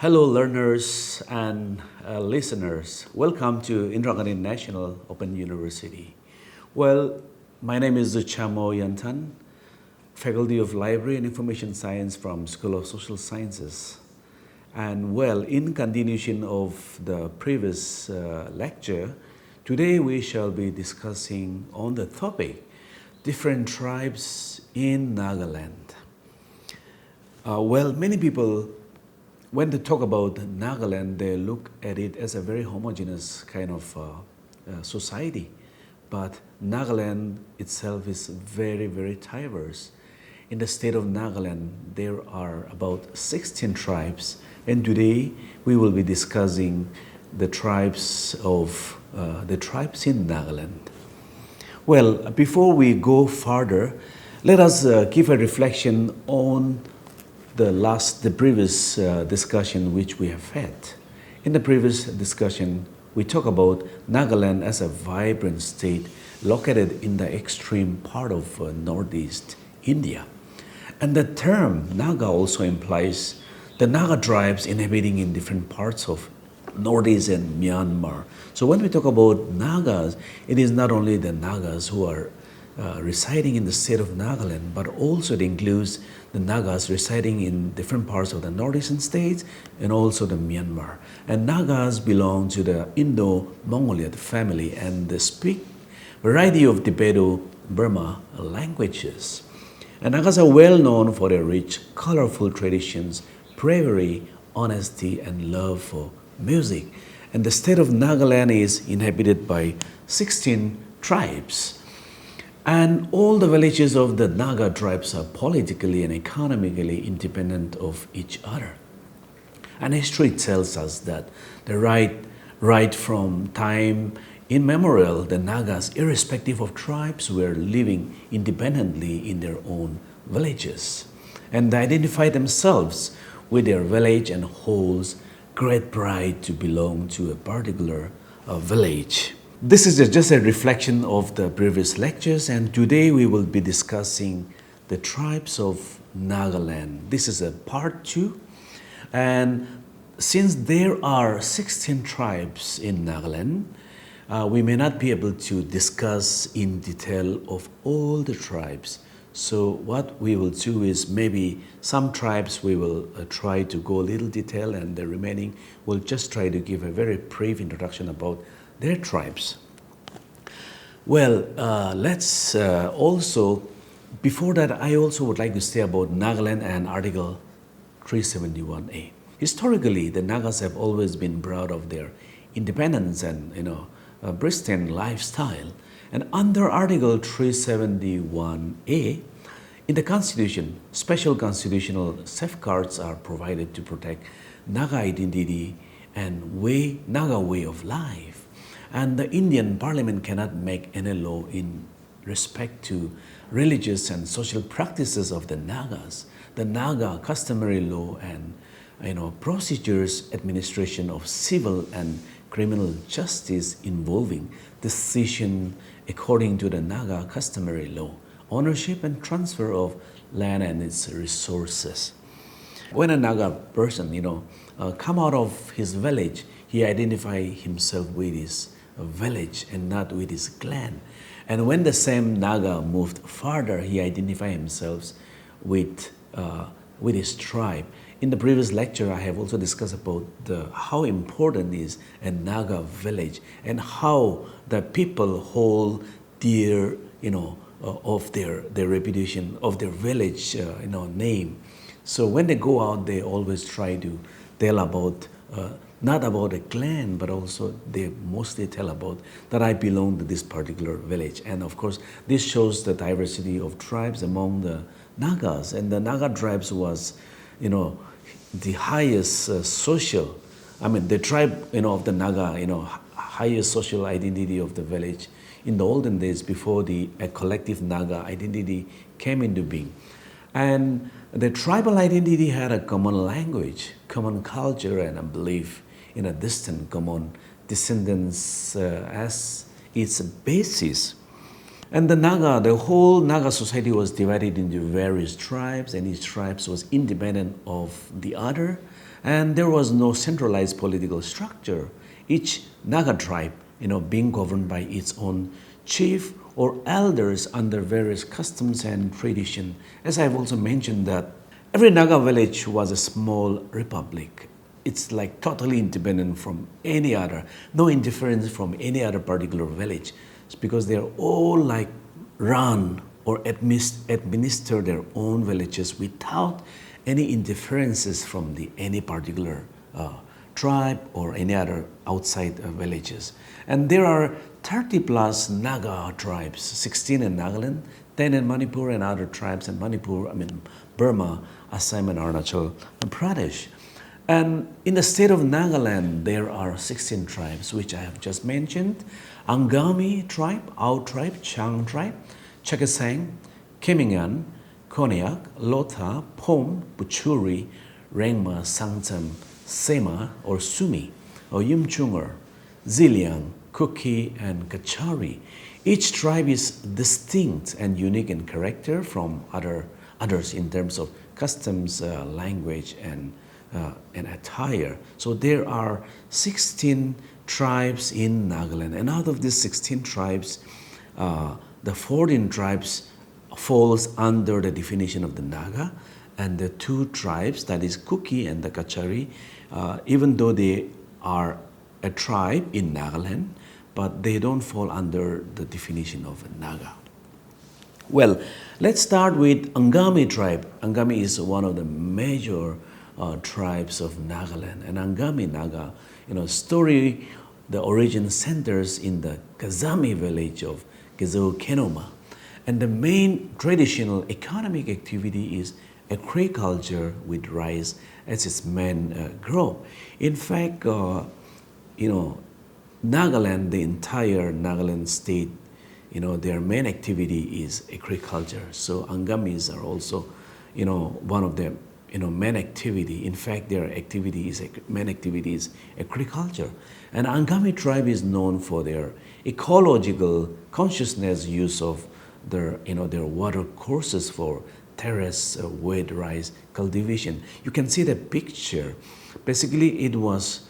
Hello, learners and listeners. Welcome to Indira Gandhi National Open University. Well, my name is Chamo Yantan, Faculty of Library and Information Science from School of Social Sciences. And well, in continuation of the previous lecture, today we shall be discussing on the topic different tribes in Nagaland. Many people, when they talk about Nagaland, they look at it as a very homogeneous kind of society. But Nagaland itself is very, very diverse. In the state of Nagaland, there are about 16 tribes, and today we will be discussing the tribes in Nagaland. Well, before we go further, let us give a reflection on the previous discussion which we have had. In the previous discussion, we talked about Nagaland as a vibrant state located in the extreme part of northeast India. And the term Naga also implies the Naga tribes inhabiting in different parts of northeast and Myanmar. So when we talk about Nagas, it is not only the Nagas who are residing in the state of Nagaland, but also it includes the Nagas residing in different parts of the northeastern states and also the Myanmar. And Nagas belong to the Indo-Mongolian family and they speak variety of Tibeto-Burma languages. And Nagas are well known for their rich, colorful traditions, bravery, honesty, and love for music. And the state of Nagaland is inhabited by 16 tribes. And all the villages of the Naga tribes are politically and economically independent of each other. And history tells us that right from time immemorial, the Nagas, irrespective of tribes, were living independently in their own villages. And they identify themselves with their village and holds great pride to belong to a particular village. This is just a reflection of the previous lectures, and today we will be discussing the tribes of Nagaland. This is a part 2, and since there are 16 tribes in Nagaland, we may not be able to discuss in detail of all the tribes. So what we will do is maybe some tribes we will try to go a little detail, and the remaining we'll just try to give a very brief introduction about their tribes. Well, let's also, before that, I also would like to say about Nagaland and Article 371A. Historically, the Nagas have always been proud of their independence and, pristine lifestyle. And under Article 371A, in the Constitution, special constitutional safeguards are provided to protect Naga identity and Naga way of life. And the Indian Parliament cannot make any law in respect to religious and social practices of the Nagas. The Naga customary law and procedures, administration of civil and criminal justice involving decision according to the Naga customary law, ownership and transfer of land and its resources. When a Naga person, come out of his village, he identifies himself with his village and not with his clan. And when the same Naga moved further, he identified himself with his tribe. In the previous lecture, I have also discussed about how important is a Naga village and how the people hold dear, of their reputation of their village, name. So when they go out, they always try to tell about not about a clan, but also they mostly tell about that I belong to this particular village. And of course, this shows the diversity of tribes among the Nagas. And the Naga tribes was, the highest the tribe, of the Naga, highest social identity of the village in the olden days before a collective Naga identity came into being. And the tribal identity had a common language, common culture, and a belief in a distant common descendants as its basis. And the whole Naga society was divided into various tribes, and each tribe was independent of the other, and there was no centralized political structure. Each Naga tribe, being governed by its own chief or elders under various customs and tradition. As I've also mentioned that every Naga village was a small republic. It's like totally independent from any other, no interference from any other particular village. It's because they're all like run or administer their own villages without any interferences from any particular tribe or any other outside villages. And there are 30 plus Naga tribes, 16 in Nagaland, 10 in Manipur and other tribes in Burma, Assam and Arunachal Pradesh. And in the state of Nagaland, there are 16 tribes, which I have just mentioned. Angami tribe, Ao tribe, Chang tribe, Chakasang, Kemingan, Konyak, Lotha, Pom, Buchuri, Rengma, Sangtam, Sema or Sumi, or Yumchungar, Ziliang, Kuki, and Kachari. Each tribe is distinct and unique in character from others in terms of customs, language, and attire. So there are 16 tribes in Nagaland, and out of these 16 tribes, the 14 tribes falls under the definition of the Naga, and the 2 tribes, that is Kuki and the Kachari, even though they are a tribe in Nagaland, but they don't fall under the definition of a Naga. Well, let's start with Angami tribe. Angami is one of the major tribes of Nagaland, and Angami Naga, story, the origin centers in the Kazami village of Gezo Kenoma. And the main traditional economic activity is agriculture with rice as its main crop. In fact, Nagaland, the entire Nagaland state, their main activity is agriculture. So Angamis are also, one of the main activity. In fact, their main activity is agriculture. And Angami tribe is known for their ecological consciousness use of their water courses for terrace wet rice cultivation. You can see the picture. Basically, it looks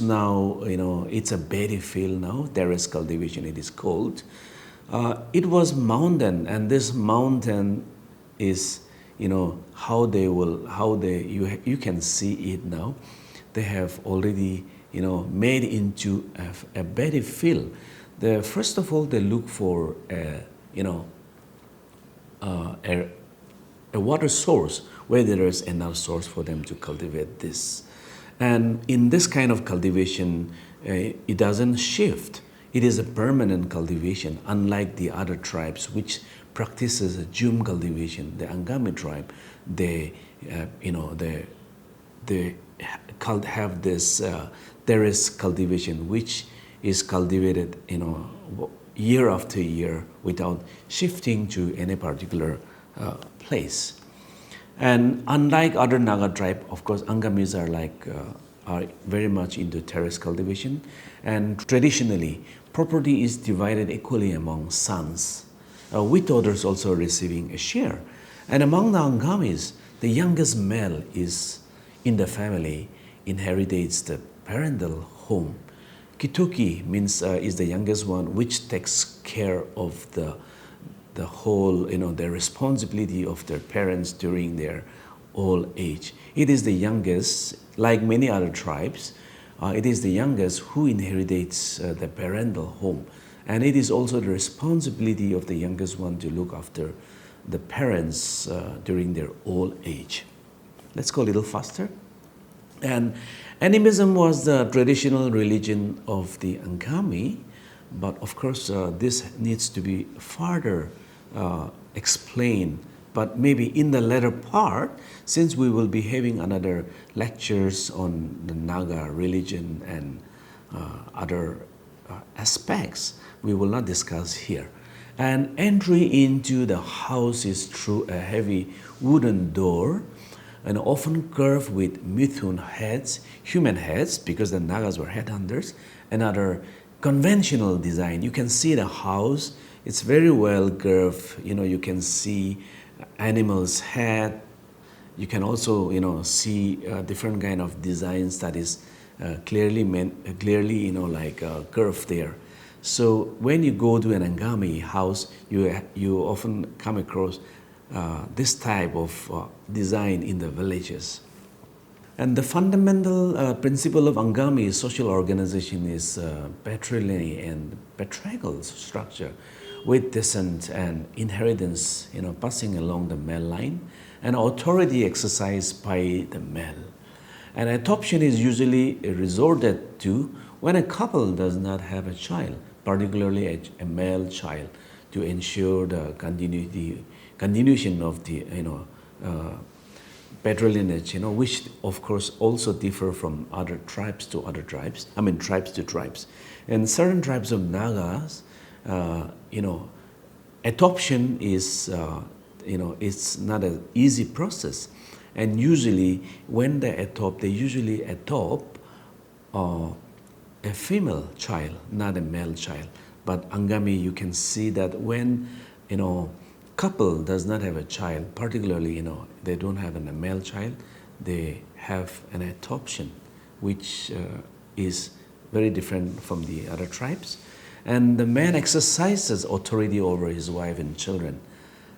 now, it's a berry field now, terrace cultivation it is called. It was mountain, and this mountain is, you can see it now. They have already, made into a berry field. First of all, they look for a water source where there is enough source for them to cultivate this. And in this kind of cultivation, it doesn't shift. It is a permanent cultivation, unlike the other tribes which practices a Jum cultivation. The Angami tribe, they have this terrace cultivation, which is cultivated, year after year without shifting to any particular place. And unlike other Naga tribe, of course, Angamis are very much into terrace cultivation. And traditionally, property is divided equally among sons, with daughters also receiving a share. And among the Angamis, the youngest male is in the family inherits the parental home. Kituki means is the youngest one, which takes care of the whole, the responsibility of their parents during their old age. It is the youngest, like many other tribes, it is the youngest who inherits the parental home. And it is also the responsibility of the youngest one to look after the parents during their old age. Let's go a little faster. And animism was the traditional religion of the Angami, but of course this needs to be further explained, but maybe in the later part, since we will be having another lectures on the Naga religion and other aspects, we will not discuss here. And entry into the house is through a heavy wooden door, and often curved with Mithun heads, human heads, because the Nagas were headhunters, and other conventional design. You can see the house It's very well curved. You can see animals' head. You can also, see different kind of designs that is clearly, curved there. So when you go to an Angami house, you often come across this type of design in the villages. And the fundamental principle of Angami social organization is patrilineal and patriarchal structure with descent and inheritance, passing along the male line, and authority exercised by the male. And adoption is usually resorted to when a couple does not have a child, particularly a male child, to ensure the continuation of the patrilineage, which of course also differ from other tribes to other tribes. Tribes to tribes. In certain tribes of Nagas, adoption is, it's not an easy process. And usually, when they usually adopt a female child, not a male child. But Angami, you can see that when, couple does not have a child, particularly, they don't have a male child, they have an adoption, which is very different from the other tribes. And the man exercises authority over his wife and children.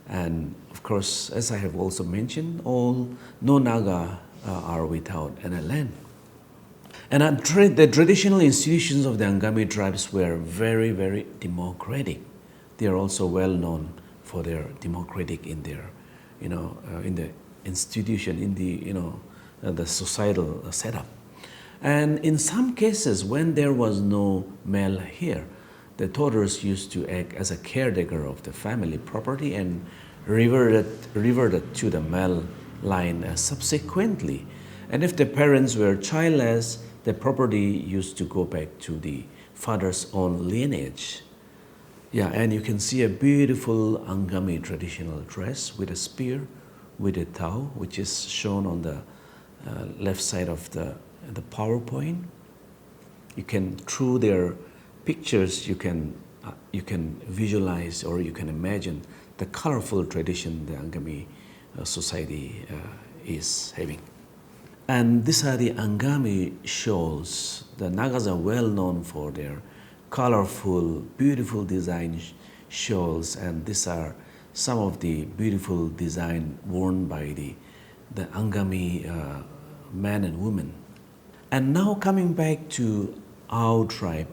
And of course, as I have also mentioned, no Naga are without any land. And the traditional institutions of the Angami tribes were very, very democratic. They are also well known for their democratic in their, in the institution, in the societal setup. And in some cases, when there was no male here, the daughters used to act as a caretaker of the family property and reverted to the male line subsequently. And if the parents were childless, the property used to go back to the father's own lineage. Yeah, and you can see a beautiful Angami traditional dress with a spear, with a tau, which is shown on the left side of the PowerPoint. You can, through their pictures, you can visualize or you can imagine the colorful tradition the Angami society is having. And these are the Angami shawls. The Nagas are well known for their colorful, beautiful design shawls, and these are some of the beautiful design worn by the Angami men and women. And now coming back to our tribe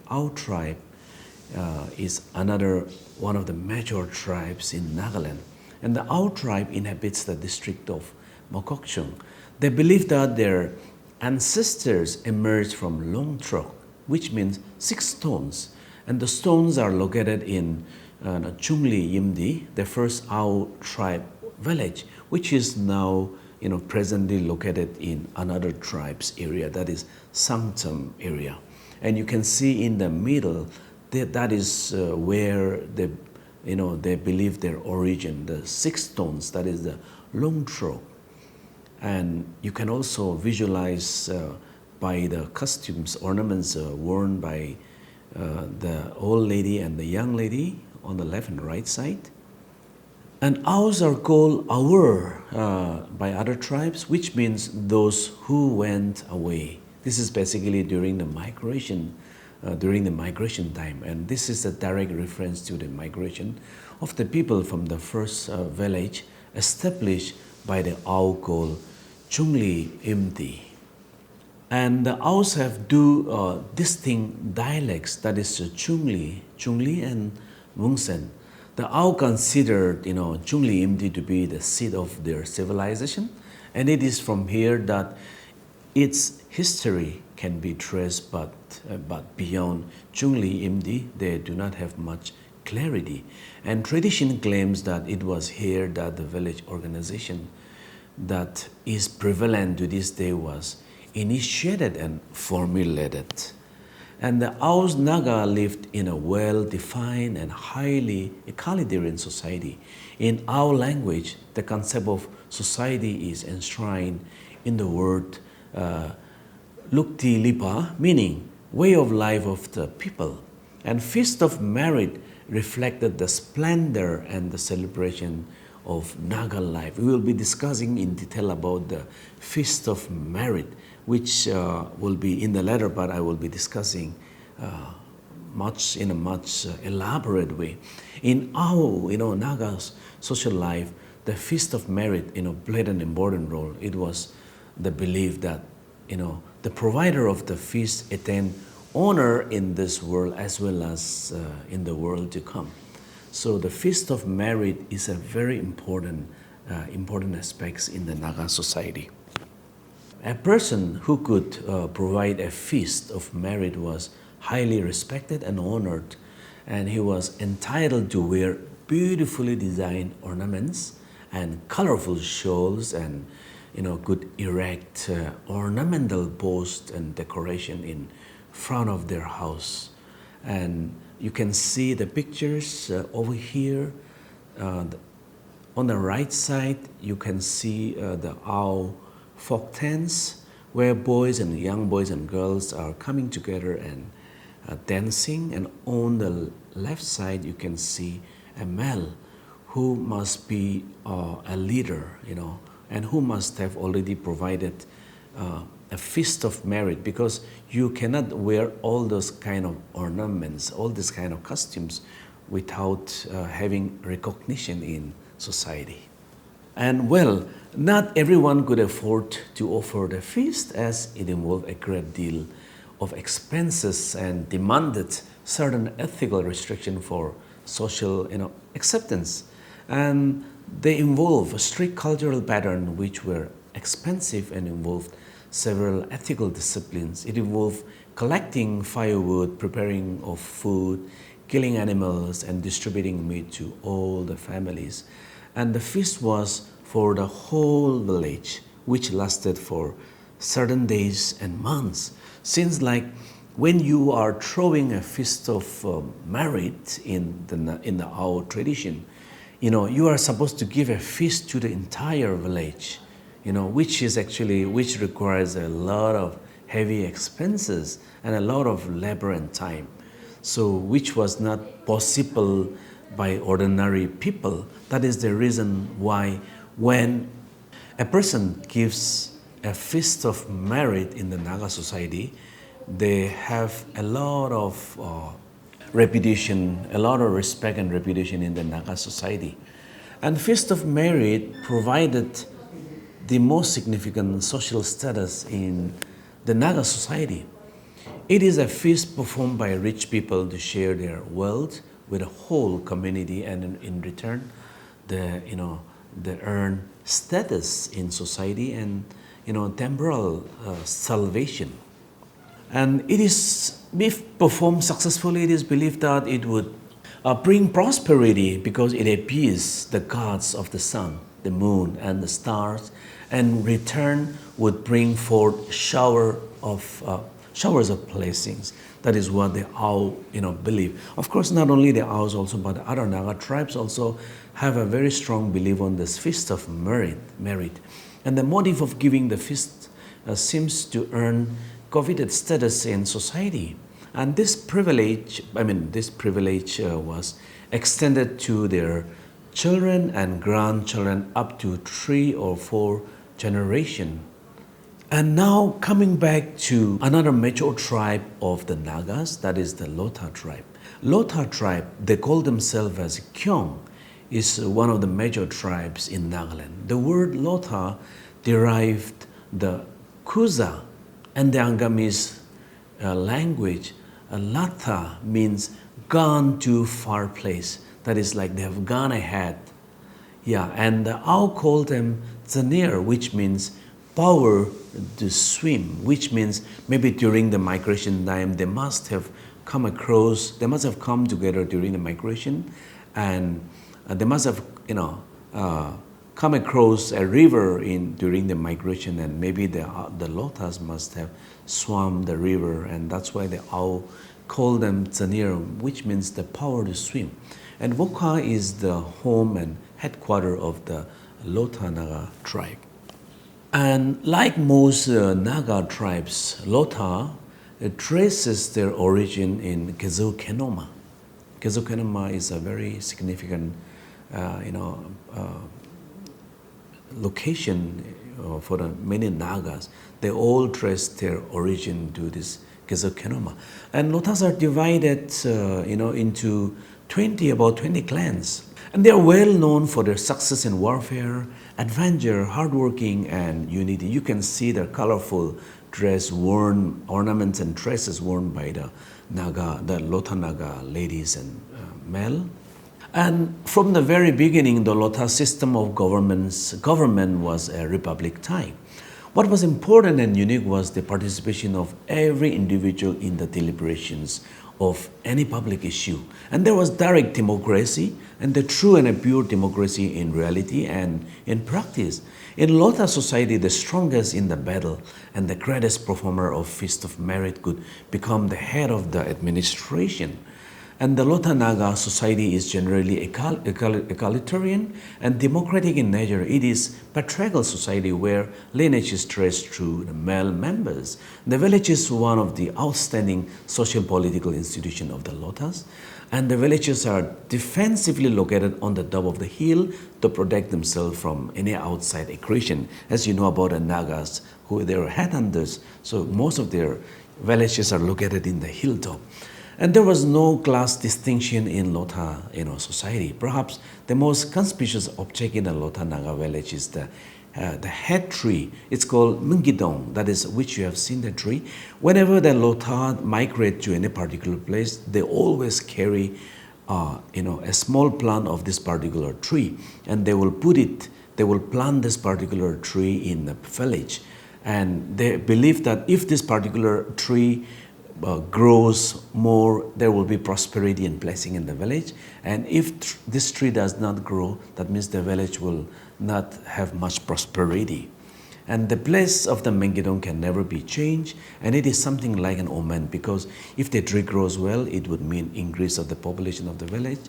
is another one of the major tribes in Nagaland. And the Ao tribe inhabits the district of Mokokchung. They believe that their ancestors emerged from Longtrok, which means 6 stones. And the stones are located in Chungli Yimdi, the first Ao tribe village, which is now presently located in another tribe's area, that is Sangtam area. And you can see in the middle, that is where they believe their origin, the 6 stones, that is the Longtrok. And you can also visualize by the costumes, ornaments worn by the old lady and the young lady on the left and right side. And Aos are called Awur by other tribes, which means those who went away. This is basically during the migration time, and this is a direct reference to the migration of the people from the first village established by the Ao called Chungli Imdi. And the Aos have two distinct dialects, that is Chungli and Mungsen. The Ao considered Chungli Imdi to be the seat of their civilization, and it is from here that its history can be traced, but beyond Chungli Imdi, they do not have much clarity. And tradition claims that it was here that the village organization that is prevalent to this day was initiated and formulated. And the Aos Naga lived in a well-defined and highly egalitarian society. In our language, the concept of society is enshrined in the word Lukti Lipa, meaning way of life of the people. And feast of merit reflected the splendor and the celebration of Naga life. We will be discussing in detail about the Feast of Merit, which will be in the latter part. I will be discussing in a much elaborate way. In our Naga's social life, the Feast of Merit played an important role. It was the belief that the provider of the feast attained honor in this world as well as in the world to come. So the Feast of Merit is a very important aspects in the Naga society. A person who could provide a feast of merit was highly respected and honored, and he was entitled to wear beautifully designed ornaments and colorful shawls, and could erect ornamental posts and decoration in front of their house. And you can see the pictures over here. On the right side, you can see the Ao folk dance, where boys and young boys and girls are coming together and dancing. And on the left side, you can see a male who must be a leader, and who must have already provided a feast of merit, because you cannot wear all those kind of ornaments, all these kind of costumes without having recognition in society. And well, not everyone could afford to offer the feast, as it involved a great deal of expenses and demanded certain ethical restriction for social acceptance. And they involve a strict cultural pattern which were expensive and involved several ethical disciplines. It involved collecting firewood, preparing of food, killing animals, and distributing meat to all the families. And the feast was for the whole village, which lasted for certain days and months. Since like when you are throwing a feast of merit in the our tradition, you are supposed to give a feast to the entire village, which requires a lot of heavy expenses and a lot of labor and time. So which was not possible by ordinary people. That is the reason why when a person gives a feast of merit in the Naga society, they have a lot of reputation, a lot of respect and reputation in the Naga society. And Feast of Merit provided the most significant social status in the Naga society. It is a feast performed by rich people to share their wealth with a whole community, and in return, they earn status in society and temporal salvation. And it is, if performed successfully, it is believed that it would bring prosperity, because it appease the gods of the sun, the moon, and the stars, and return would bring forth showers of blessings. That is what the Ao believe. Of course, not only the Aos also, but the other Naga tribes also have a very strong belief on this feast of merit. And the motive of giving the feast seems to earn coveted status in society. And this privilege was extended to their children and grandchildren up to 3 or 4 generations. And now coming back to another major tribe of the Nagas, that is the Lotha tribe. Lotha tribe, they call themselves as Kyong, is one of the major tribes in Nagaland. The word Lotha derived the Kuza and the Angamese language. Latha means gone to far place. That is like they have gone ahead. Yeah, and the Ao called them Zanir, which means power to swim, which means maybe during the migration time they must have come together during the migration, and they must have come across a river during the migration, and maybe the Lothas must have swum the river, and that's why the Ao call them Zanir, which means the power to swim. And Wokha is the home and headquarters of the Lotha Naga tribe. And like most Naga tribes, Lotha traces their origin in Gezo Kenoma. Gezokenoma is a very significant, location for the many Nagas. They all trace their origin to this Gezokenoma. And Lothas are divided, into about 20 clans. And they are well known for their success in warfare, adventure, hardworking, and unity. You can see their colorful dress worn, ornaments and dresses worn by the Lotha Naga ladies and male. And from the very beginning, the Lotha system of government was a republic type. What was important and unique was the participation of every individual in the deliberations of any public issue. And there was direct democracy, and the true and a pure democracy in reality and in practice. In Lotha society, the strongest in the battle and the greatest performer of Feast of Merit could become the head of the administration. And the Lotha Naga society is generally egalitarian and democratic in nature. It is patriarchal society where lineage is traced through the male members. The village is one of the outstanding social political institutions of the Lothas, and the villages are defensively located on the top of the hill to protect themselves from any outside aggression. As you know about the Nagas, who they are headhunters, so most of their villages are located in the hilltop. And there was no class distinction in Lotha society. Perhaps the most conspicuous object in the Lotha Naga village is the head tree. It's called Mungidong, that is which you have seen the tree. Whenever the Lotha migrate to any particular place, they always carry a small plant of this particular tree, and they will plant this particular tree in the village. And they believe that if this particular tree grows more, there will be prosperity and blessing in the village. And if this tree does not grow, that means the village will not have much prosperity. And the place of the Mengidong can never be changed, and it is something like an omen, because if the tree grows well, it would mean increase of the population of the village.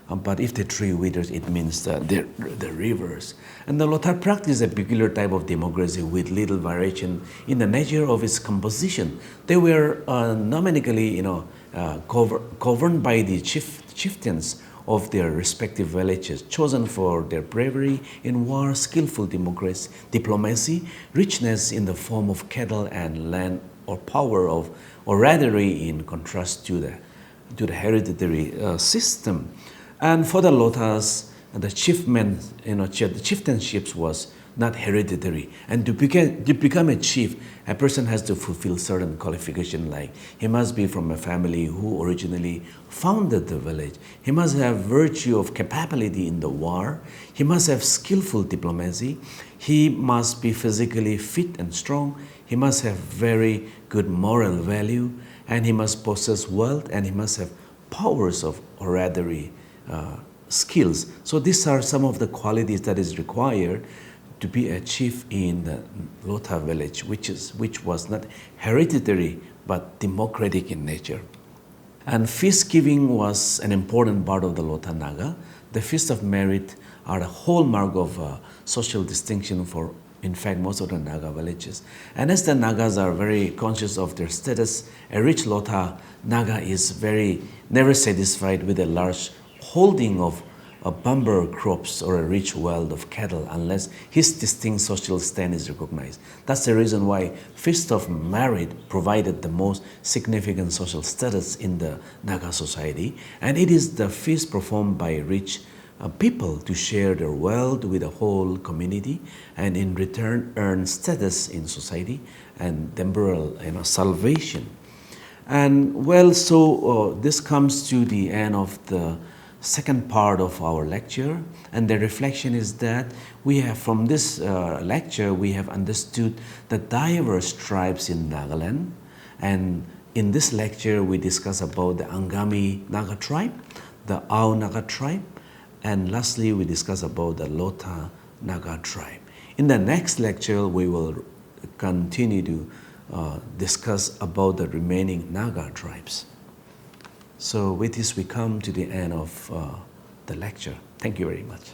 But if the tree withers, it means the rivers. And the Lotha practice a peculiar type of democracy with little variation in the nature of its composition. They were nominally, governed by the chieftains of their respective villages, chosen for their bravery in war, skillful diplomacy, richness in the form of cattle and land, or power of oratoriety in contrast to the hereditary system. And for the Lothas, the chieftainships was not hereditary. And to become a chief, a person has to fulfill certain qualifications, like he must be from a family who originally founded the village. He must have virtue of capability in the war. He must have skillful diplomacy. He must be physically fit and strong. He must have very good moral value, and he must possess wealth, and he must have powers of oratory skills. So these are some of the qualities that is required to be a chief in the Lotha village, which was not hereditary but democratic in nature. And feast giving was an important part of the Lotha Naga. The Feast of Merit are a hallmark of social distinction for, in fact, most of the Naga villages. And as the Nagas are very conscious of their status, a rich Lotha Naga is never satisfied with a large holding of bumper crops or a rich wealth of cattle unless his distinct social stand is recognized. That's the reason why Feast of Merit provided the most significant social status in the Naga society, and it is the feast performed by rich people to share their wealth with the whole community, and in return earn status in society and temporal salvation. And well, so this comes to the end of the second part of our lecture, and the reflection is that we have, from this lecture, we have understood the diverse tribes in Nagaland, and in this lecture we discuss about the Angami Naga tribe, the Ao Naga tribe, and lastly we discuss about the Lotha Naga tribe. In the next lecture we will continue to discuss about the remaining Naga tribes. So with this we come to the end of the lecture. Thank you very much.